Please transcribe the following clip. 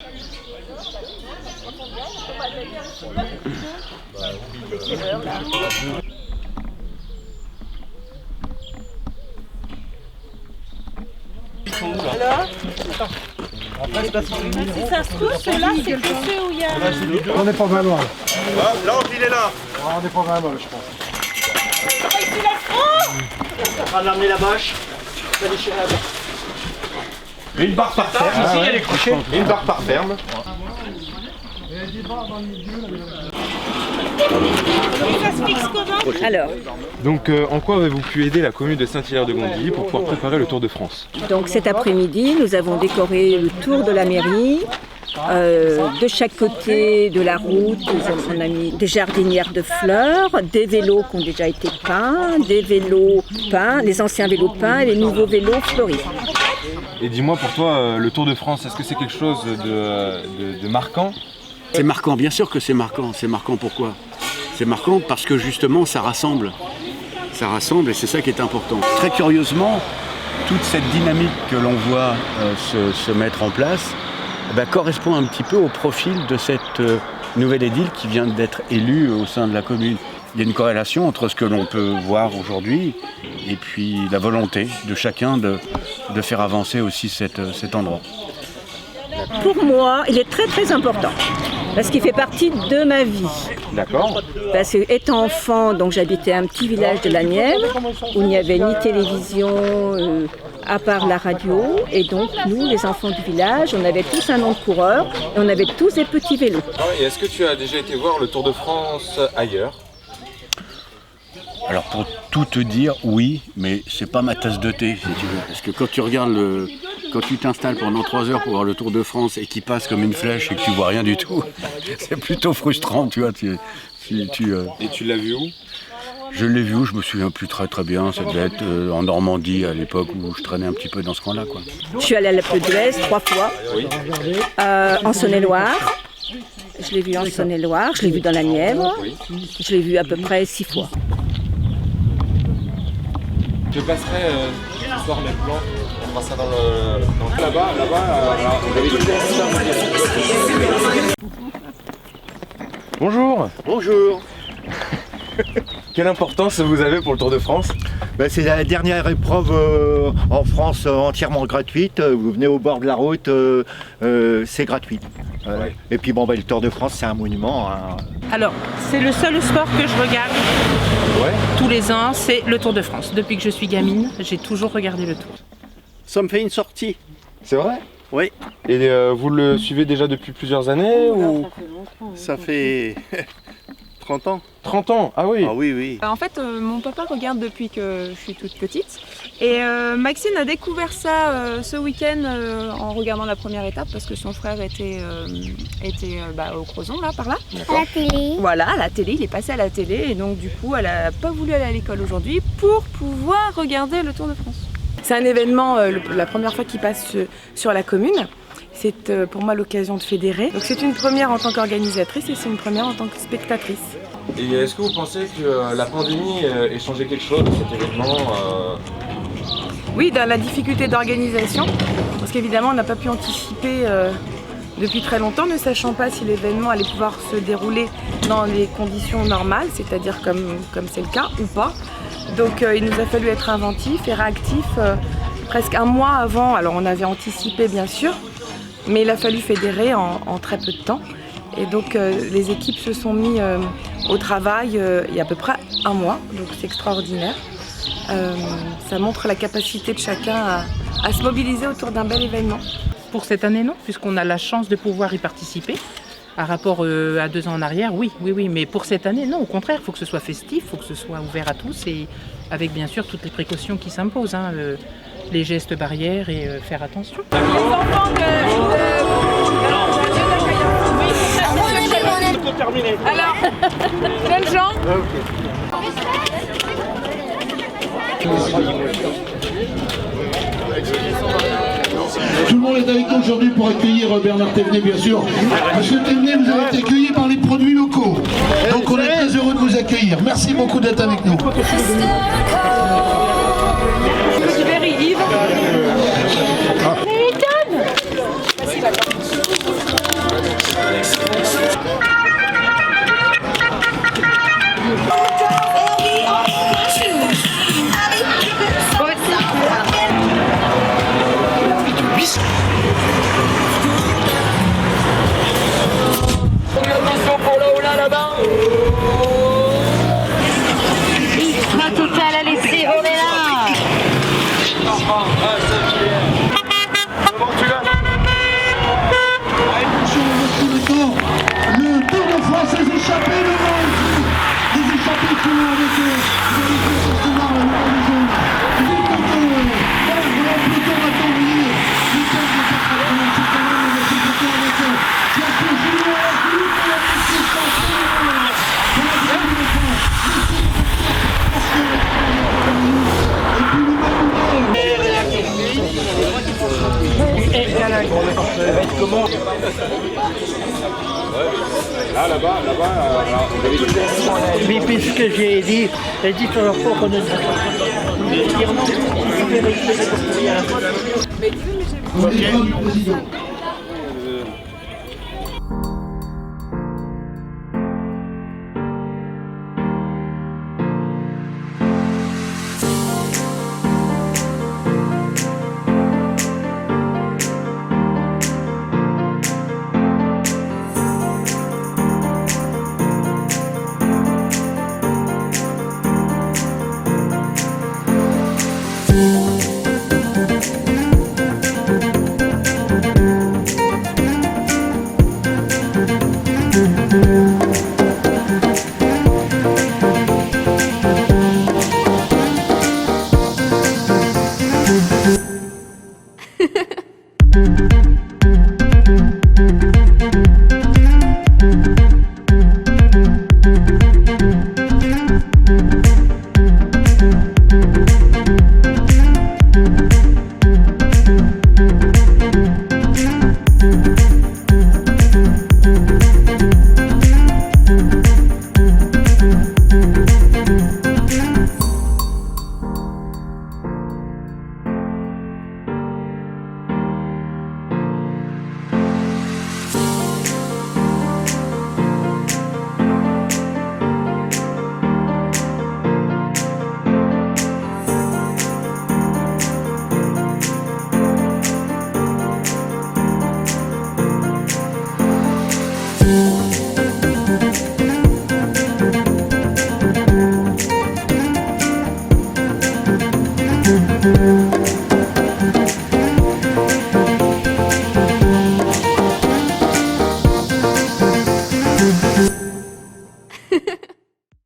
Si ça se trouve, ceux-là, c'est que ceux où il y a... On n'est pas vraiment là. Là, il est là. On n'est pas vraiment je pense. On va l'emmener la bâche. Une barre par ferme. Ici, il y a les crochets. Une barre par ferme. Ça se fixe comment? Alors, Donc en quoi avez-vous pu aider la commune de Saint-Hilaire-de-Gondy pour pouvoir préparer le Tour de France? donc cet après-midi, nous avons décoré le tour de la mairie. De chaque côté de la route, on a mis des jardinières de fleurs, des vélos qui ont déjà été peints, des vélos peints, les anciens vélos peints et les nouveaux vélos fleuris. Et dis-moi pour toi, le Tour de France, est-ce que c'est quelque chose de marquant? C'est marquant, bien sûr que c'est marquant. C'est marquant pourquoi? C'est marquant parce que justement ça rassemble. Ça rassemble et c'est ça qui est important. Très curieusement, toute cette dynamique que l'on voit se mettre en place correspond un petit peu au profil de cette nouvelle édile qui vient d'être élue au sein de la commune. Il y a une corrélation entre ce que l'on peut voir aujourd'hui et puis la volonté de chacun de faire avancer aussi cet endroit. Pour moi, il est très très important parce qu'il fait partie de ma vie. D'accord. Parce que étant enfant, donc j'habitais un petit village de la Nièvre où il n'y avait ni télévision à part la radio, et donc nous, les enfants du village, on avait tous un nom de coureur et on avait tous des petits vélos. Et est-ce que tu as déjà été voir le Tour de France ailleurs? Alors pour tout te dire, oui, mais c'est pas ma tasse de thé, si tu veux. Parce que quand tu regardes quand tu t'installes pendant 3 heures pour voir le Tour de France et qu'il passe comme une flèche et que tu vois rien du tout, c'est plutôt frustrant, tu vois. Et tu l'as vu où? Je l'ai vu, je me souviens plus très bien, ça devait être en Normandie à l'époque où je traînais un petit peu dans ce coin-là, quoi. Je suis allée à l'Alpe d'Huez 3 fois, en Saône-et-Loire. Je l'ai vu en Saône-et-Loire, je l'ai vu dans la Nièvre, je l'ai vu à peu près 6 fois. Je passerai ce soir mes plans, on fera ça dans le... Là-bas, vous avez Bonjour. Bonjour. Quelle importance vous avez pour le Tour de France? C'est la dernière épreuve en France entièrement gratuite. Vous venez au bord de la route, c'est gratuit. Ouais. Et puis le Tour de France, c'est un monument. Alors, c'est le seul sport que je regarde Ouais. tous les ans, c'est le Tour de France. Depuis que je suis gamine, j'ai toujours regardé le Tour. Ça me fait une sortie. C'est vrai? Oui. Et vous le suivez déjà depuis plusieurs années ou... Ça fait 30 ans. 30 ans? Ah oui. Ah oui, oui. En fait, mon papa regarde depuis que je suis toute petite. Et Maxine a découvert ça ce week-end en regardant la première étape parce que son frère était au Crozon, là, par là. À la télé. Voilà, à la télé, il est passé à la télé et donc du coup, elle n'a pas voulu aller à l'école aujourd'hui pour pouvoir regarder le Tour de France. C'est un événement, la première fois qu'il passe sur la commune. C'est pour moi l'occasion de fédérer. Donc c'est une première en tant qu'organisatrice et c'est une première en tant que spectatrice. Et est-ce que vous pensez que la pandémie ait changé quelque chose de cet événement Oui, dans la difficulté d'organisation, parce qu'évidemment on n'a pas pu anticiper depuis très longtemps, ne sachant pas si l'événement allait pouvoir se dérouler dans les conditions normales, c'est-à-dire comme c'est le cas ou pas. Donc il nous a fallu être inventifs et réactifs presque un mois avant. Alors on avait anticipé bien sûr, mais il a fallu fédérer en très peu de temps. Et donc les équipes se sont mis au travail il y a à peu près un mois, donc c'est extraordinaire. Ça montre la capacité de chacun à se mobiliser autour d'un bel événement. Pour cette année, non, puisqu'on a la chance de pouvoir y participer. Par rapport à 2 ans en arrière, oui. Mais pour cette année, non, au contraire, il faut que ce soit festif, il faut que ce soit ouvert à tous et avec bien sûr toutes les précautions qui s'imposent, hein, les gestes barrières et faire attention. Les enfants Alors, jeunes gens, Tout le monde est avec nous aujourd'hui pour accueillir Bernard Thévenet, bien sûr. Monsieur Thévenet, vous avez été accueilli par les produits locaux. Donc on est très heureux de vous accueillir. Merci beaucoup d'être avec nous. Yves. Là-bas, vous avez dit... Mais puisque j'ai dit sur leur propre qu'on ne Président.